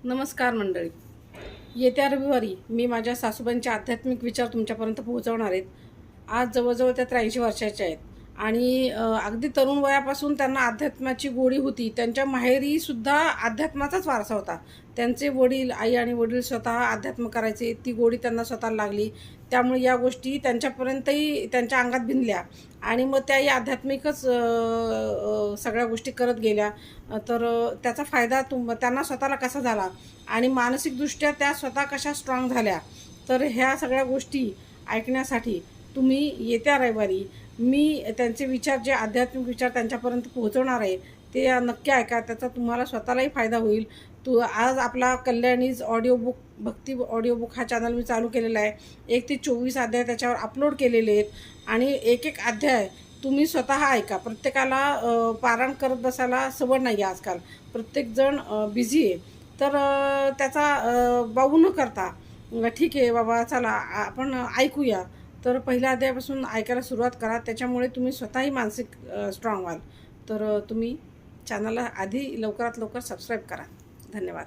नमस्कार मंडळी. येत्या रविवारी मी माझ्या सासूबाईंचे आध्यात्मिक विचार तुमच्यापर्यंत पोहोचवणार आहेत. आज जवळजवळ त्या 83 वर्षाच्या आहेत आणि अगदी तरुण वयापासून त्यांना अध्यात्माची गोडी होती. त्यांच्या माहेरीसुद्धा अध्यात्माचाच वारसा होता. त्यांचे वडील, आई आणि वडील स्वतः अध्यात्म करायचे. ती गोडी त्यांना स्वतःला लागली. त्यामुळे या गोष्टी त्यांच्यापर्यंतही त्यांच्या अंगात भिनल्या आणि मग त्याही आध्यात्मिकच सगळ्या गोष्टी करत गेल्या. तर त्याचा फायदा त्यांना स्वतःला कसा झाला आणि मानसिकदृष्ट्या त्या स्वतः कशा स्ट्रॉंग झाल्या, तर ह्या सगळ्या गोष्टी ऐकण्यासाठी तुम्ही येत्या रविवारी मी त्यांचे विचार, जे आध्यात्मिक विचार त्यांच्यापर्यंत पोहोचवणार आहे, ते नक्की ऐका. त्याचा तुम्हाला स्वतःलाही फायदा होईल. आज आपला कल्याणीज ऑडिओ बुक, भक्ती ऑडिओ बुक हा चॅनल मी चालू केलेला आहे. 1 ते 24 अध्याय त्याच्यावर अपलोड केलेले आहेत आणि एक एक अध्याय तुम्ही स्वतः ऐका. प्रत्येकाला पारायण करत बसायला सवड नाही आहे आजकाल. प्रत्येकजण बिझी आहे. तर त्याचा बाऊ न करता ठीक आहे बाबा, चला आपण ऐकूया. तर पहिल्या अध्यायापासून ऐकायला सुरुवात करा. त्याच्यामुळे तुम्ही स्वतःही मानसिक स्ट्रॉंग व्हाल. तर तुम्ही चॅनलला आधी लवकरात लवकर सबस्क्राईब करा. धन्यवाद.